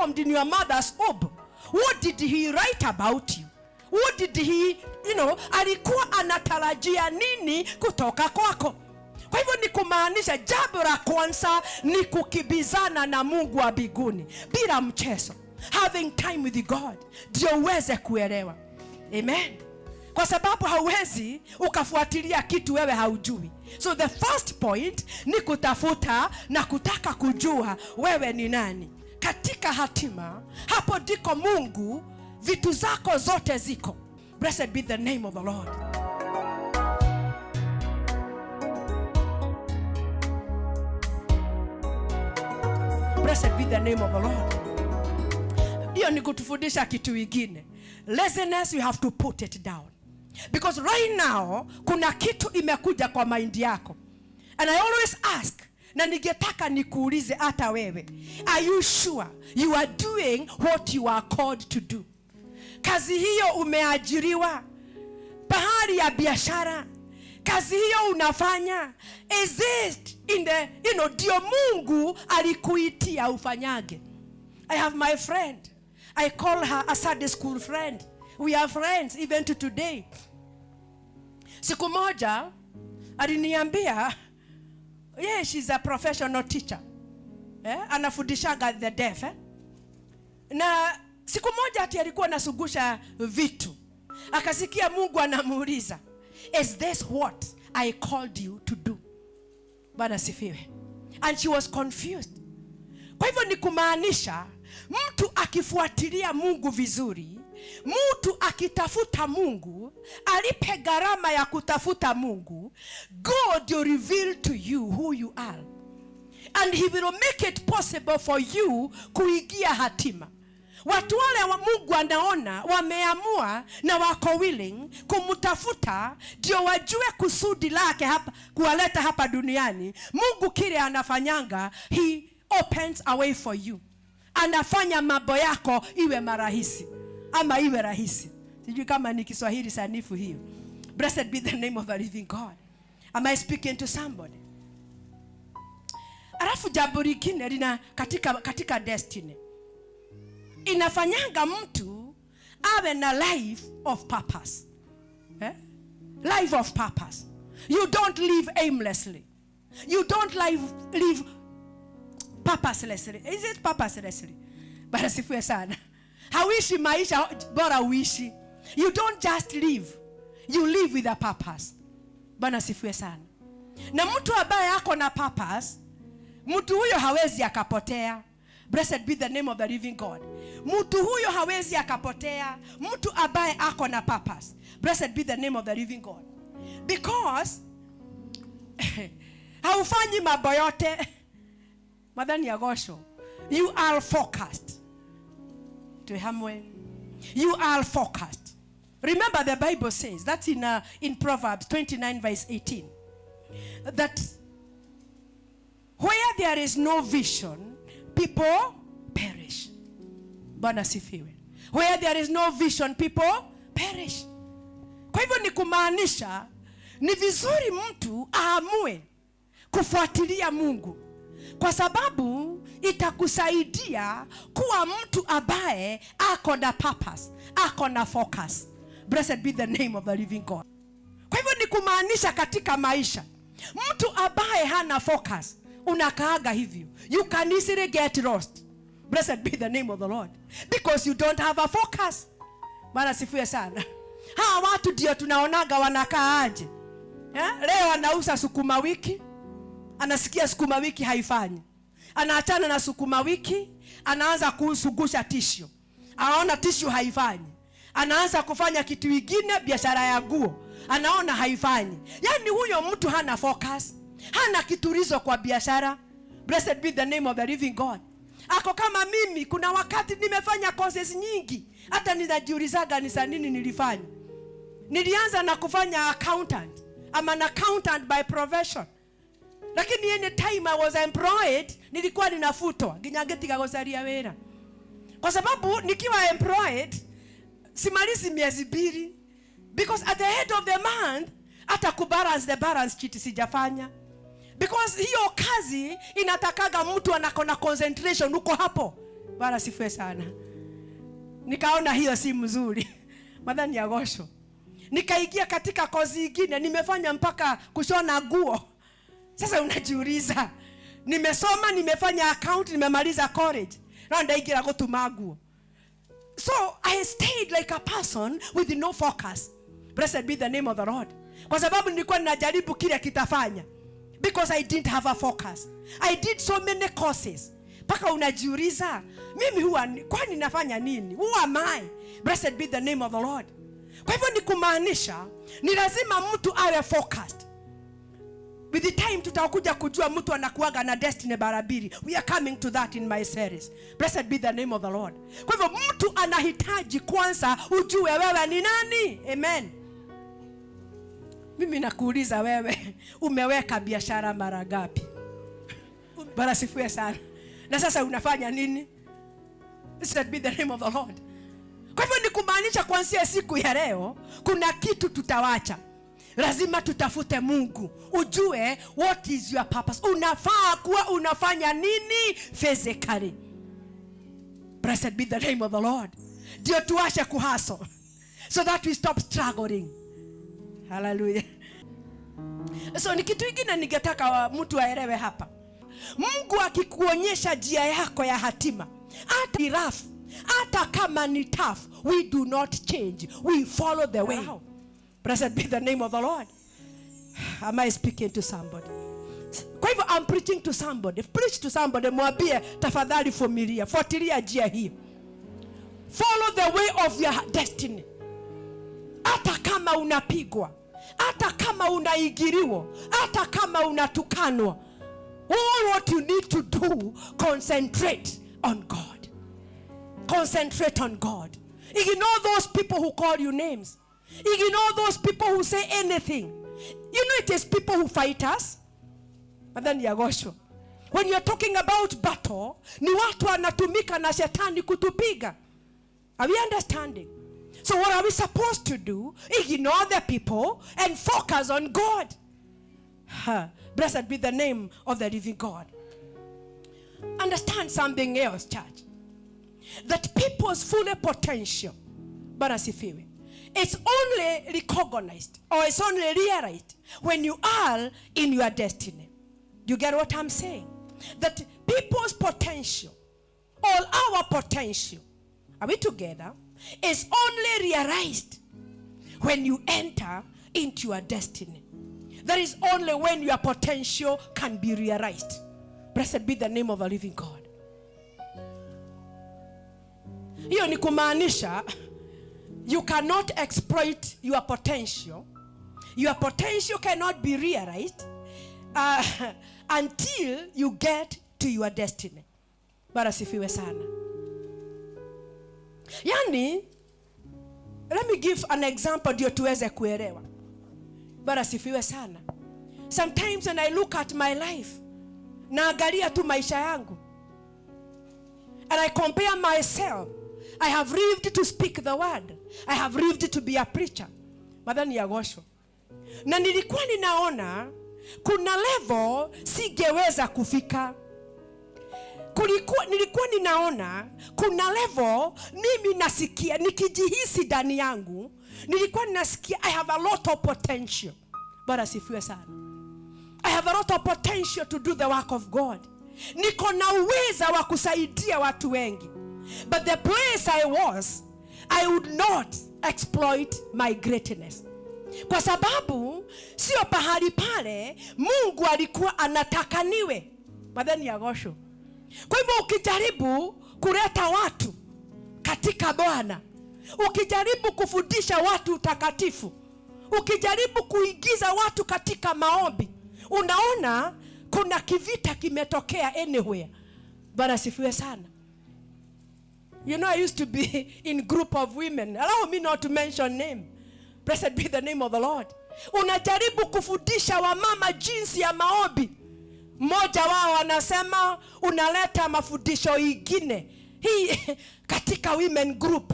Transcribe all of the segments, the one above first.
formed in your mother's womb, what did he write about you? What did he, alikuwa anatarajia nini kutoka kwako? Kwa hivyo ni kumaanisha jambo la kwanza ni kukibizana na Mungu wa mbinguni bila mchezo. Having time with God ndio uweze kuelewa. Amen. Kwa sababu hauwezi ukafuatilia kitu wewe haujui. So the first point ni kutafuta na kutaka kujua wewe ni nani. Katika hatima, hapo ndiko Mungu vitu zako zote ziko. Blessed be the name of the Lord. Blessed be the name of the Lord. Hiyo ni kutufundisha kitu kingine. Laziness, you have to put it down. Because right now, kuna kitu imekuja kwa mind yako. And I always ask, na ningetaka nikuulize hata wewe, are you sure you are doing what you are called to do? Kazi hiyo umeajiriwa, pahali ya biashara, kazi hiyo unafanya, is it in the, ndio Mungu alikuitia ufanyage? I have my friend, I call her a Sunday school friend. We are friends even to today. Siku moja aliniambia, yeah, she's a professional teacher. Anafundishaga the deaf. Na siku moja ati alikuwa anasugusha vitu. Akasikia Mungu anamuuliza, is this what I called you to do? Bwana sifiwe. And she was confused. Kwa hivyo ni kumaanisha mtu akifuatilia Mungu vizuri, mtu akitafuta Mungu, alipe gharama ya kutafuta Mungu, God will reveal to you who you are. And he will make it possible for you kuingia hatima. Watu wale wa Mungu anaona wameamua na wako willing kumtafuta ndio wajue kusudi lake hapa kuwaleta hapa duniani. Mungu kile anafanyanga, he opens a way for you. Anafanya mambo yako iwe marahisi ama iwe rahisi. Sijui kama ni Kiswahili sanifu hiyo. Blessed be the name of the living God. Am I speaking to somebody? Alafu jambo lingine lina katika destiny. Inafanyanga mtu awe na life of purpose. Life of purpose. You don't live aimlessly. You don't live purposelessly. Is it purposelessly? Bwana sifiwe sana. Hauishi maisha bora uishi. You don't just live. You live with a purpose. Bwana sifiwe sana. Na mtu ambaye ako na purpose, mtu huyo hawezi akapotea. Blessed be the name of the living God. Mtu huyo hawezi akapotea. Mtu ambaye ako na purpose. Blessed be the name of the living God. Because haufanyi mambo yote. Madhani ya gosho. You are focused. You are focused. Remember the Bible says, that's in Proverbs 29 verse 18. That where there is no vision, people perish. Bwana sifiwe. Where there is no vision, people perish. Kwa hivyo ni kumaanisha ni vizuri mtu aamue kufuatilia Mungu, kwa sababu itakusaidia kuwa mtu ambaye ako na purpose, ako na focus. Blessed be the name of the living God. Kwa hivyo ni kumaanisha katika maisha, mtu ambaye hana focus unakaaga hivyo. You can easily get lost. Blessed be the name of the Lord. Because you don't have a focus. Bwana sifiwe sana. Hawa watu ndio tunaonaga wanakaa aje. Leo anauza sukuma wiki, anasikia sukuma wiki haifanyi, anaachana na sukuma wiki, anaanza kusugusha tissue. Anaona tissue haifanyi, anaanza kufanya kitu kingine, biashara ya nguo, anaona haifanyi. Yani huyo mtu hana focus, hana kiturizo kwa biashara. Blessed be the name of the living God. Ako kama mimi, kuna wakati nimefanya courses nyingi, hata ninajiulizaga ni za nini nilifanya. Nilianza na kufanya accountant. I'm an accountant by profession. Lakini any time I was employed, nilikuwa ninafutwa ginyagetiga gosaria wera. Kwa sababu nikiwa employed simalizi miezi 2, because at the end of the month hata kubalance the balance sheet sijafanya. Because hiyo kazi inatakaga mtu anakona concentration uko hapo. Bwana sifiwe sana. Nikaona hiyo si mzuri. Madhani ya gosho. Nikaingia katika kozi nyingine, nimefanya mpaka kushona nguo. Sasa unajiuliza, nimesoma, nimefanya account, nimemaliza college, na ndaingira gutuma nguo. So I stayed like a person with no focus. Blessed be the name of the Lord. Kwa sababu nilikuwa ninajaribu kile kitafanya, because I didn't have a focus. I did so many courses. Paka unajiuliza, mimi huwa kwani nafanya nini? Who am I? Blessed be the name of the Lord. Kwa hivyo ni kumaanisha ni lazima mtu awe focused. With the time tutakuja kujua mtu anakuaga na destiny barabiri. We are coming to that in my series. Blessed be the name of the Lord. Kwa hivyo mtu anahitaji kwanza ujue wewe ni nani. Amen. Mimi nakuuliza wewe, umeweka biashara mara ngapi? Bwana sifiwe sana. Na sasa unafanya nini? Blessed be the name of the Lord. Kwa hivyo ni kumaanisha kuanzia siku ya leo kuna kitu tutawacha. Lazima tutafute Mungu. Ujue what is your purpose. Unafaa kuwa unafanya nini physically. Blessed be the name of the Lord. Ndio tuache kuhustle, so that we stop struggling. Hallelujah. So ni kitu kingine ningetaka mtu aelewe hapa. Mungu akikuonyesha njia yako ya hatima, hata rough, hata kama ni tough, we do not change. We follow the way. Wow. Blessed be the name of the Lord. Am I speaking to somebody? Kwa hivyo I'm preaching to somebody. Preach to somebody. Mwambie tafadhali familia, fuatilia njia hii. Follow the way of your destiny. Hata kama unapigwa, hata kama unaigiriwa, hata kama unatukanwa, all what you need to do, concentrate on God. Concentrate on God. Ignore those people who call you names. Ignore those people who say anything. You know it is people who fight us. But then Yagosho, when you're talking about battle, ni watu wanatumika na shetani kutupiga. Are we understanding? So what are we supposed to do? Ignore the people and focus on God. Blessed be the name of the living God. Understand something else, church. That people's full potential, barasifiwe, it's only recognized or it's only realized when you are in your destiny. You get what I'm saying? That people's potential, all our potential, are we together? Is only realized when you enter into your destiny. That is only when your potential can be realized. Blessed be the name of the living God. Hiyo ni kumaanisha you cannot exploit your potential. Your potential cannot be realized until you get to your destiny. Barasifiwe sana. Yani, let me give an example ndio tuweze kuelewa. Barasifiwe sana. Sometimes when I look at my life, naangalia tu maisha yangu, and I compare myself. I have lived to speak the word. I have lived to be a preacher. Madhani ya gosho. Na nilikuwa ninaona kuna level sigeweza kufika. Nilikuwa ninaona kuna level mimi nasikia, nikijihisi ndani yangu, nilikuwa ninasikia I have a lot of potential. Bwana sifiwe sana. I have a lot of potential to do the work of God. Niko na uwezo wa kusaidia watu wengi. But the place I was, I would not exploit my greatness. Kwa sababu sio pahali pale Mungu alikuwa anataka niwe. Madhani ya gosho. Kwa hivyo ukijaribu kuleta watu katika Bwana, ukijaribu kufundisha watu utakatifu, ukijaribu kuigiza watu katika maombi, unaona kuna kivita kimetokea anywhere. Bwana sifiwe sana. You know, I used to be in group of women. Allow me not to mention name. Blessed be the name of the Lord. Unajaribu kufundisha wamama jinsi ya maombi. Mmoja wao anasema unaleta mafundisho ingine hii katika women group,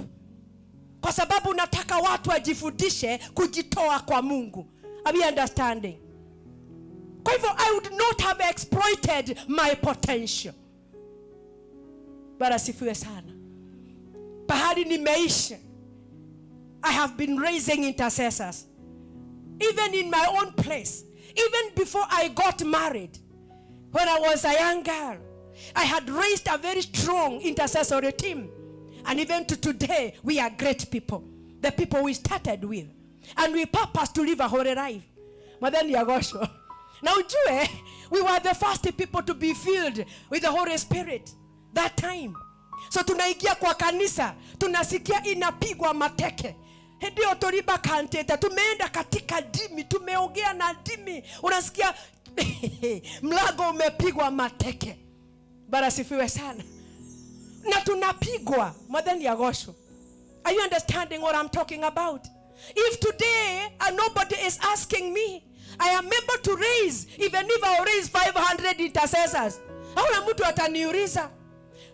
kwa sababu unataka watu wajifundishe kujitoa kwa Mungu. Are we understanding? Kwa hivyo I would not have exploited my potential. Bara sifiwe sana. Pahali nimeishi, I have been raising intercessors. Even in my own place. Even before I got married. When I was a young girl, I had raised a very strong intercessory team. And even to today, we are great people. The people we started with. And we purpose to live a holy life. Madhani ya Gosho. Now ujue, we were the first people to be filled with the Holy Spirit. That time. So tunaikia kwa kanisa, tunasikia inapigwa mateke. Ndio tuliba kanteta, tumeenda katika dimi, tumeongea na dimi. Unasikia mlango umepigwa mateke. Bara sifiwe sana. Na tunapigwa madhani ya Gosho. Are you understanding what I'm talking about? If today nobody is asking me, I am able to raise, even if I raise 500 intercessors. Hauna mtu ataniuliza.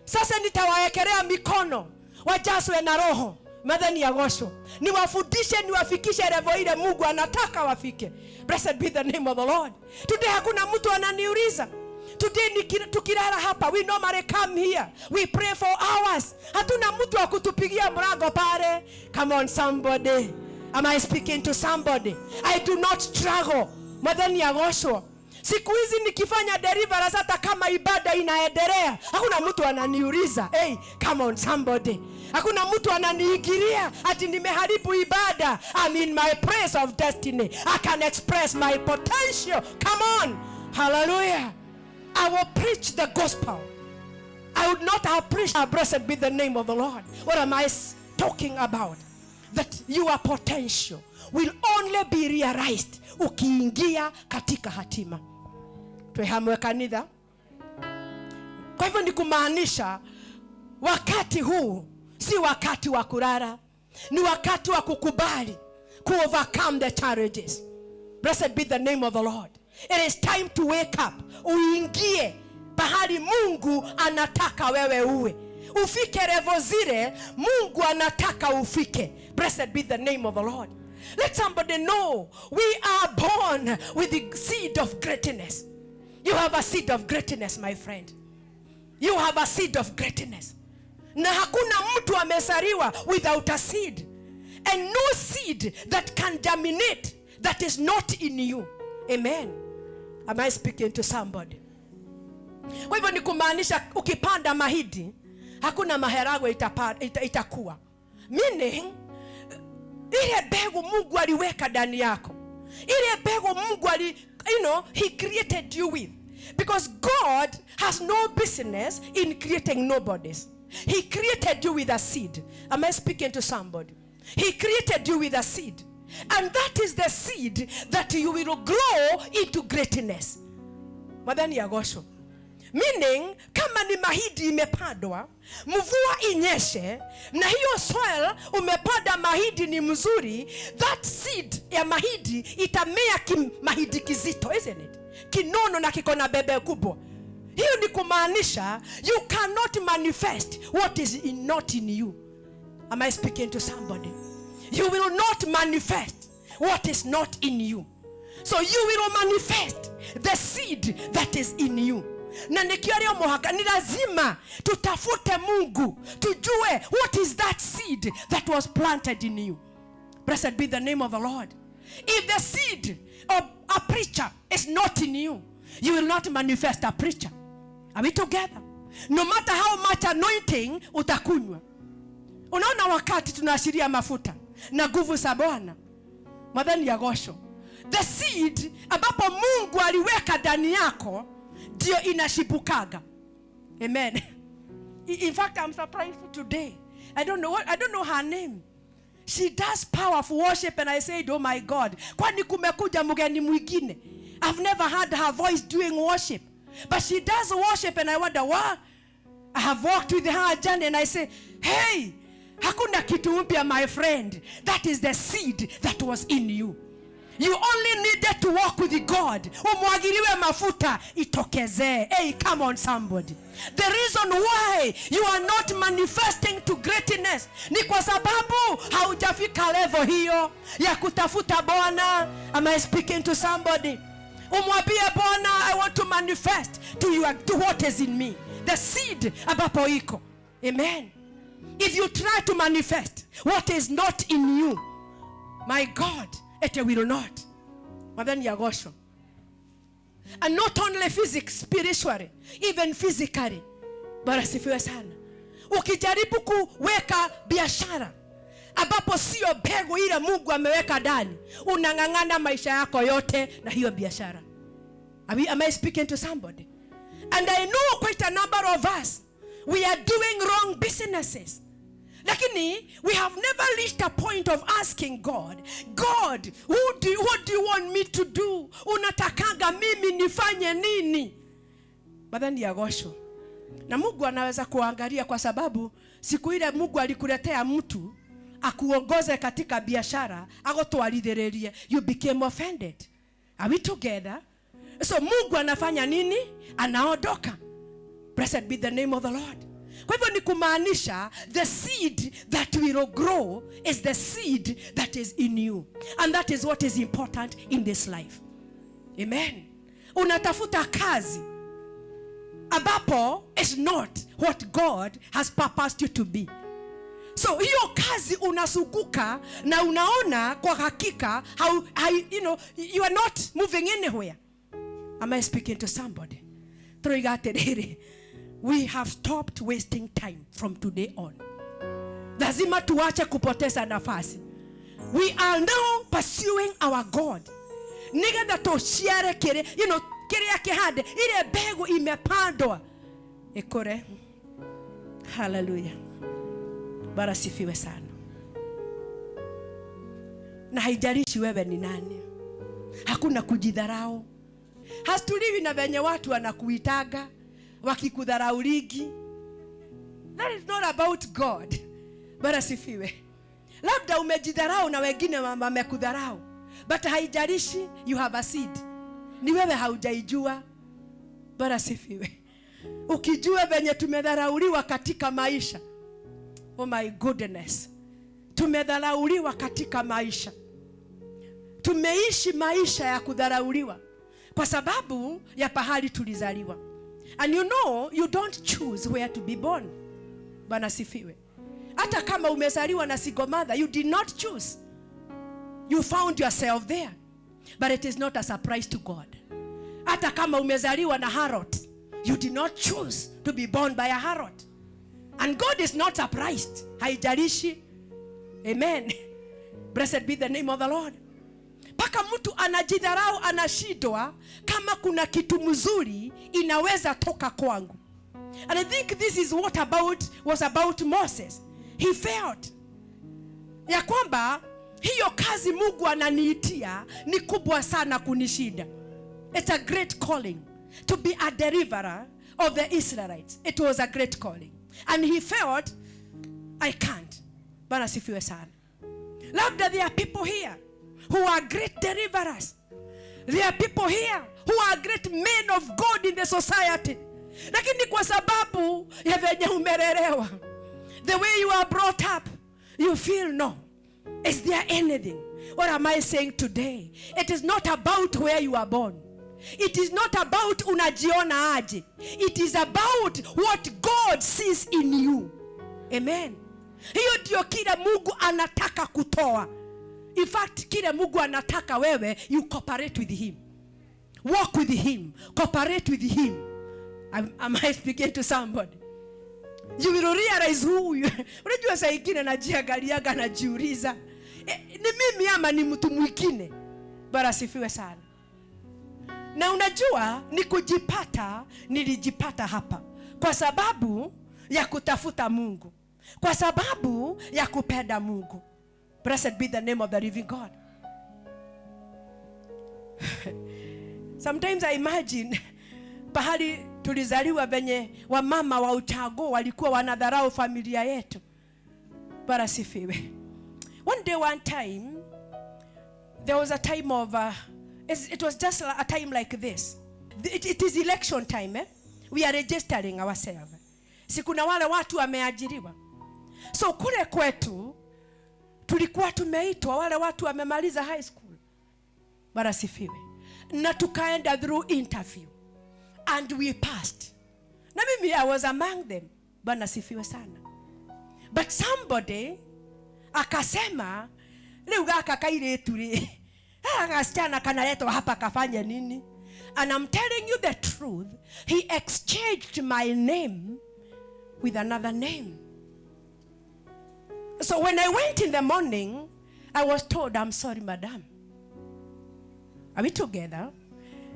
Sasa nitawaekelea mikono, wajazwe na roho. Madhani ya Gosho. Niwafundishe, niwafikishe level ile Mungu anataka wafike. Blessed be the name of the Lord. Today hakuna mtu ananiuliza. Today tukilala hapa, we normally come here. We pray for hours. Hatuna mtu wa kutupigia mlango pale. Come on somebody. Am I speaking to somebody? I do not struggle. Madhani ya Gosho. Siku hizi nikifanya deliverance hata kama ibada inaendelea, hakuna mtu ananiuliza, hey, come on somebody. Hakuna mtu ananiigiria ati nimeharibu ibada. I'm in my place of destiny. I can express my potential. Come on. Hallelujah. I will preach the gospel. I would not have preached. Blessed be the name of the Lord. What am I talking about? That your potential will only be realized ukiingia katika hatima. Tuhamwe kanisa. Kwa hivyo ni kumaanisha wakati huu si wakati wa kulala, ni wakati wa kukubali, to overcome the challenges. Blessed be the name of the Lord. It is time to wake up. Uingie pahali Mungu anataka wewe uwe. Ufike level zile Mungu anataka ufike. Blessed be the name of the Lord. Let somebody know we are born with the seed of greatness. You have a seed of greatness, my friend. You have a seed of greatness. Na hakuna mtu amezaliwa without a seed. And no seed that can germinate that is not in you. Amen. Am I speaking to somebody? Kwa hivyo ni kumaanisha ukipanda mahindi, hakuna maharagwe itakuwa. Meaning, ile mbegu Mungu aliweka ndani yako. Ile mbegu Mungu He created you with. Because God has no business in creating nobodies. He created you with a seed. Am I speaking to somebody? He created you with a seed. And that is the seed that you will grow into greatness. Madhani ya Gosho. Meaning, kama ni mahindi imepandwa, mvua inyeshe, na hiyo soil umepanda mahindi ni mzuri, that seed ya mahindi itamea mahindi kizito, isn't it? Kinono na kikona bebe kubwa. Hiyo ni kumaanisha, you cannot manifest what is not in you. Am I speaking to somebody? You will not manifest what is not in you. So you will manifest the seed that is in you. Na nikiario mohaka ni lazima tutafute Mungu, tujue what is that seed that was planted in you. Blessed be the name of the Lord. If the seed of a preacher is not in you, you will not manifest a preacher. Are we together? No matter how much anointing utakunywa. Unaona wakati tunaashiria mafuta na nguvu za Bwana. Madhani ya Gosho. The seed ambapo Mungu aliweka ndani yako ndio inashipukaga. Amen. In fact, I'm surprised today. I don't know her name. She does powerful worship and I said, oh my God. Kwani kumekuja mgeni mwingine? I've never heard her voice doing worship. But she does worship and I wonder why. I have walked with her journey and I say, hey, hakuna kitu mpya my friend. That is the seed that was in you. You only needed to walk with God. Umwagiliwe mafuta itokeze. Hey, come on somebody. The reason why you are not manifesting to greatness ni kwa sababu haujafika level hiyo ya kutafuta Bwana. Am I speaking to somebody? Umwambie Bwana, I want to manifest to what is in me. The seed ambapo iko. Amen. If you try to manifest what is not in you, my God, it will not. But then you go. And not only physically, spiritually, even physically. Bwana asifiwe sana. Ukijaribu kuweka biashara ambapo sio mbegu ile Mungu ameweka ndani, unang'ang'ana maisha yako yote na hiyo biashara. Am I speaking to somebody? And I know quite a number of us, we are doing wrong businesses. Lakini we have never reached a point of asking God, God, what do you want me to do? Unatakanga mimi nifanye nini? Badani ya gosho. Na Mungu anaweza kuangalia, kwa sababu siku ile Mungu alikuletea mtu akuongoze katika biashara, agotwalithirerie, you became offended. Are we together? So Mungu anafanya nini? Anaondoka. Blessed be the name of the Lord. Kwa hivyo ni kumaanisha the seed that will grow is the seed that is in you. And that is what is important in this life. Amen. Unatafuta kazi ambapo is not what God has purposed you to be. So hiyo kazi unasukuka na unaona kwa hakika how you are not moving anywhere. Am I speaking to somebody? We have stopped wasting time from today on. Lazima tuache kupoteza nafasi. We are now pursuing our God. Nigetha tuciare kire, kire kihande ile mbegu imepandwa ikore. Hallelujah. Barasifiwe sana. Na haijalishi wewe ni nani. Hakuna kujidharau. Hatuliwi na venye watu wanakuitaga wakikudharauligi. That is not about God. Barasifiwe. Labda umejidharau na wengine wamekudharau, but haijalishi, you have a seed. Ni wewe haujaijua. Barasifiwe. Ukijua venye tumedharauliwa katika maisha. Oh my goodness. Tumedharauliwa katika maisha. Tumeishi maisha ya kudharauliwa kwa sababu ya pahali tulizaliwa. And you don't choose where to be born. Bwana sifiwe. Hata kama umezaliwa na single mother, you did not choose. You found yourself there. But it is not a surprise to God. Hata kama umezaliwa na harlot, you did not choose to be born by a harlot. And God is not surprised. Haijalishi. Amen. Blessed be the name of the Lord. Paka mtu anajidharau, anashindwa kama kuna kitu mzuri inaweza toka kwangu. And I think this is what was about Moses. He felt ya kwamba hiyo kazi Mungu ananiitia ni kubwa sana kunishinda. It's a great calling to be a deliverer of the Israelites. It was a great calling. And he felt, I can't. Bwana sifiwe sana. Labda there are people here who are great deliverers. There are people here who are great men of God in the society. Lakini kwa sababu ya venye umelelewa, the way you are brought up, you feel no. Is there anything? What am I saying today? It is not about where you are born. It is not about unajiona aje. It is about what God sees in you. Amen. Hiyo ndio kile Mungu anataka kutoa. In fact, kile Mungu anataka wewe, you cooperate with him. Walk with him. Cooperate with him. Am I speaking to somebody? You will realize who you are. Unajua saa ingine najiangaliaga najiuliza, ni mimi ama ni mtu mwingine? Bwana sifiwe sana. Na unajua ni kujipata, nilijipata hapa kwa sababu ya kutafuta Mungu, kwa sababu ya kupenda Mungu. Blessed be the name of the living God. Sometimes I imagine pahali tulizaliwa venye wamama wa uchago walikuwa wanadharau familia yetu. Bwana sifiwe. One time, there was a time of it was just a time like this. It is election time. We are registering ourselves. Si kuna wale watu wameajiriwa. So kule kwetu tulikuwa tumeitwa wale watu wamemaliza high school. Bwana sifiwe. Na tukaenda through interview and we passed. Na mimi I was among them. Bwana sifiwe sana. But somebody akasema leo gaka kairetu ri akasichana kanaletwa hapa kafanya nini? And I'm telling you the truth, he exchanged my name with another name. So when I went in the morning, I was told, I'm sorry, madam. Are we together?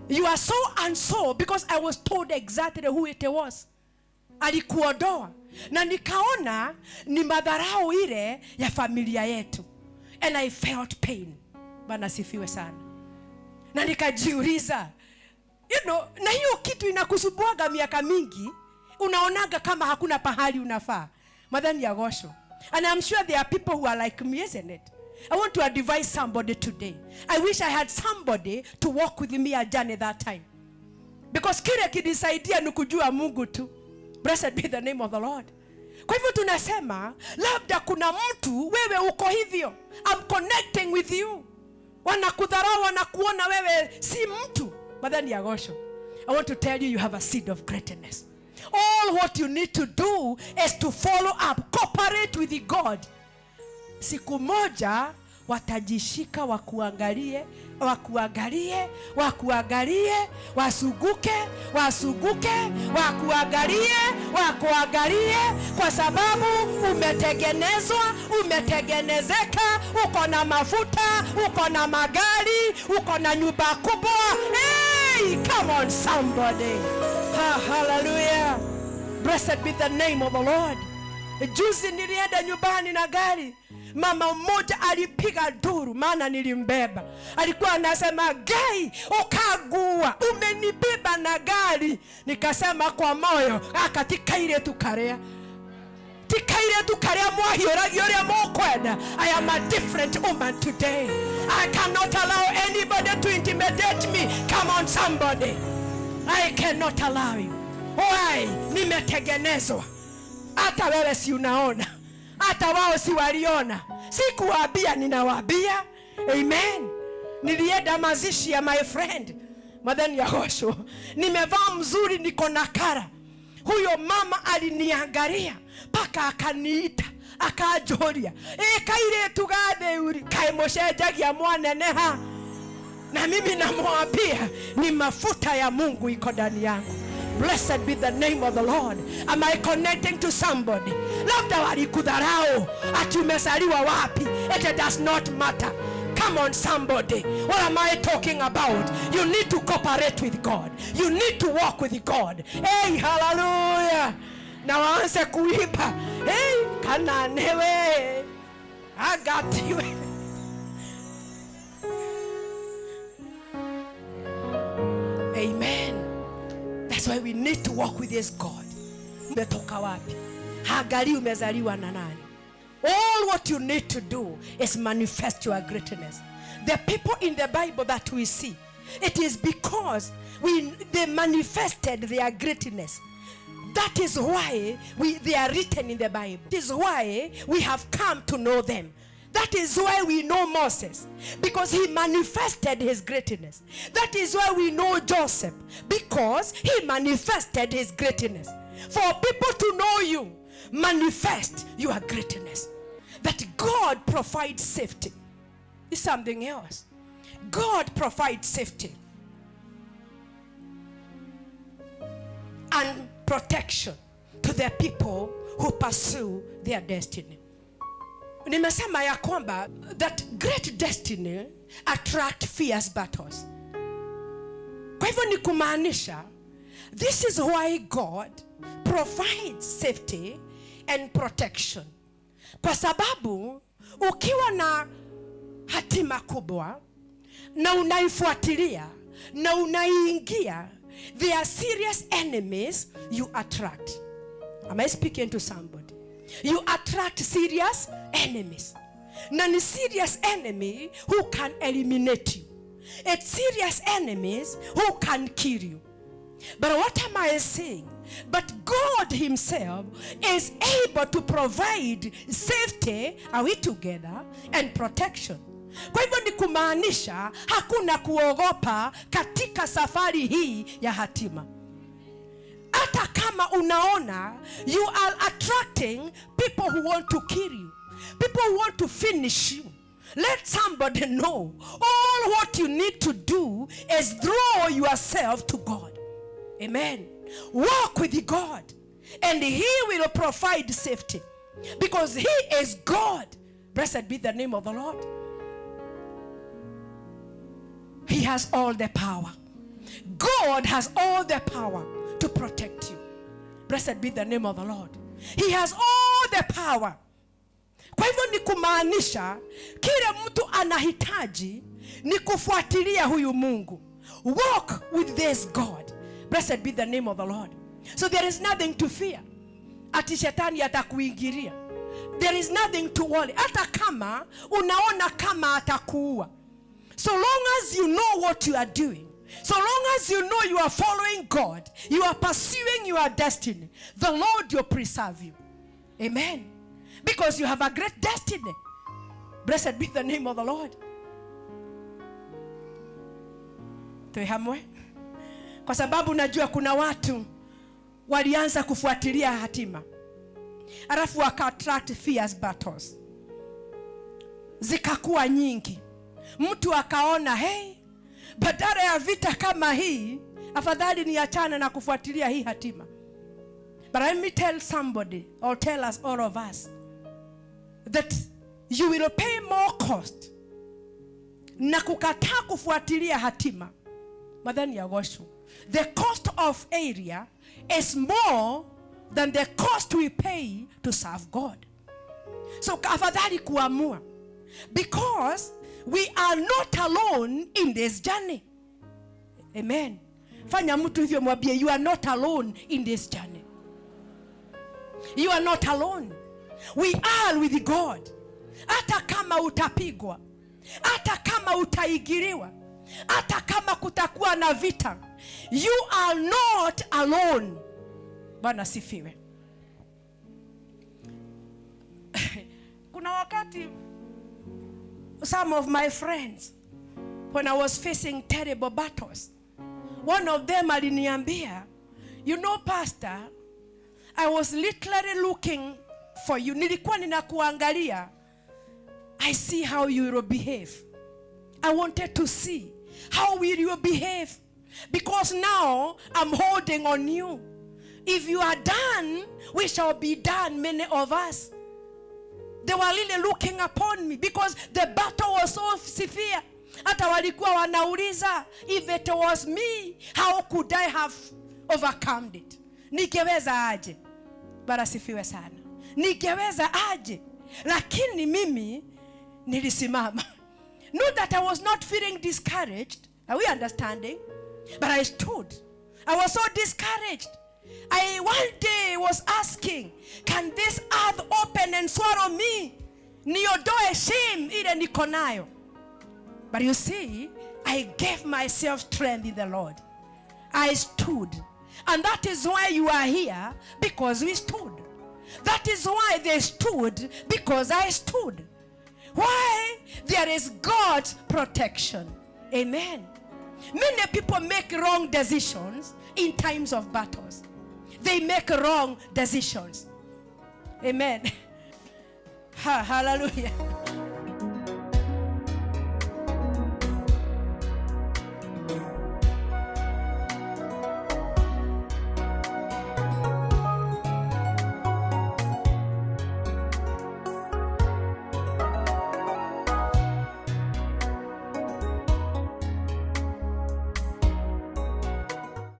You are so and so, because I was told exactly who it was. Alikuodoa. Na nikaona ni madharau ile ya familia yetu. And I felt pain. Bwana sifiwe sana. Na nikajiuliza, na hiyo kitu inakusubuaga miaka mingi, unaonaga kama hakuna pahali unafaa. Madhani ya gosho. And I'm sure there are people who are like me, isn't it? I want to advise somebody today. I wish I had somebody to walk with me a journey that time. Because kile kinisaidia ni kujua Mungu tu. Blessed be the name of the Lord. Kwa hivyo tunasema, labda kuna mtu wewe uko hivyo. I'm connecting with you. Wanakudharau, wanakuona wewe si mtu. Madhani ya gosho. I want to tell you, you have a seed of greatness. All what you need to do is to follow up, cooperate with God. Siku moja watajishika, wakuangalie, wakuangalie, kwa sababu umetengenezeka, uko na mafuta, uko na magari, uko na nyumba kubwa. Hey, come on somebody. Hallelujah. Blessed be the name of the Lord. Juzi nilienda nyumbani na gari. Mama mmoja alipiga duru, maana nilimbeba. Alikuwa anasema, "Gai, ukagua, umenibeba na gari." Nikasema kwa moyo, "Akatika ile tukarea. Tikaire tukarea mwahira yore mokwenda. I am a different woman today. I cannot allow anybody to intimidate me." Come on somebody. I cannot allow you. Why? Nimetengenezwa. Hata wewe si unaona. Hata wao si waliona. Sikuwaambia, ninawaambia. Amen. Nilienda mazishi ya my friend. Madhani ya hosho. Nimevaa mzuri, niko na kara. Huyo mama aliniangalia paka akaniita, akajoria. Kaire tugade uri kai moshejagia mwaneneha. Na mimi namwambia ni mafuta ya Mungu iko ndani yangu. Blessed be the name of the Lord. Am I connecting to somebody? Labda walikudharau, ati umesaliwa wapi. It does not matter. Come on somebody. What am I talking about? You need to cooperate with God. You need to walk with God. Hey, hallelujah. Na waanze kuimba. Hey, kananewe. I got you. Amen. That's why we need to walk with this God. Umetoka wapi? Hagali umezaliwa na nani? All what you need to do is manifest your greatness. The people in the Bible that we see, it is because they manifested their greatness. That is why they are written in the Bible. That is why we have come to know them. That is why we know Moses, because he manifested his greatness. That is why we know Joseph, because he manifested his greatness. For people to know you, manifest your greatness. That God provides safety is something else. God provides safety and protection to the people who pursue their destiny. Nimesema ya kwamba that great destiny attract fierce battles. Kwa hivyo ni kumaanisha, this is why God provides safety and protection. Kwa sababu ukiwa na hatima kubwa na unaifuatilia na unaiingia, there are serious enemies you attract. Am I speaking to somebody? You attract serious enemies. Na ni serious enemy who can eliminate you. It's serious enemies who can kill you. But what am I saying? But God himself is able to provide safety, are we together, and protection. Kwa hivyo ni kumaanisha hakuna kuogopa katika safari hii ya hatima. Hata kama unaona you are attracting people who want to kill you, people who want to finish you, let somebody know all what you need to do is draw yourself to God. Amen. Walk with God and He will provide safety because He is God. Blessed be the name of the Lord. He has all the power. God has all the power to protect you. Blessed be the name of the Lord. He has all the power. Kwa hivyo ni kumaanisha kile mtu anahitaji ni kufuatilia huyu Mungu. Walk with this God. Blessed be the name of the Lord. So there is nothing to fear. Ati shetani atakuingilia. There is nothing to worry. Hata kama unaona kama atakuua. So long as you know what you are doing, so long as you know you are following God, you are pursuing your destiny, the Lord will preserve you. Amen. Because you have a great destiny. Blessed be the name of the Lord. Tuihamwe. Kwa sababu najua kuna watu walianza kufuatilia hatima, alafu waka attract fierce battles, zikakuwa nyingi. Mtu akaona hey, badala ya vita kama hii afadhali niachane na kufuatilia hii hatima. But let me tell somebody or tell us, all of us, that you will pay more cost na kukataa kufuatilia hatima madhani ya gosho. The cost of area is more than the cost we pay to serve God. So afadhali kuamua, because we are not alone in this journey. Amen. Fanya mtu hivyo, mwambie you are not alone in this journey. You are not alone. We are with God. Hata kama utapigwa, hata kama utaigiriwa, hata kama kutakuwa na vita, you are not alone. Bwana sifiwe. Kuna wakati some of my friends, when I was facing terrible battles, one of them aliniambia, you know pastor, I was literally looking for you. Nilikuwa ninakuangalia. I see how you will behave. I wanted to see how will you behave, because now I'm holding on you. If you are done, we shall be done, many of us. They were really looking upon me because the battle was so severe. Hata walikuwa wanauliza, if it was me, how could I have overcome it? Ningeweza aje? Bara sifiwe sana. Ningeweza aje? Lakini mimi nilisimama. Not that I was not feeling discouraged. Are we understanding? But I stood. I was so discouraged. I one day was asking, can this earth open and swallow me? Niondoe shame ile niko nayo. But you see, I gave myself strength in the Lord. I stood. And that is why you are here, because we stood. That is why they stood, because I stood. Why? There is God's protection. Amen. Many people make wrong decisions in times of battles. They make wrong decisions. Amen. Hallelujah.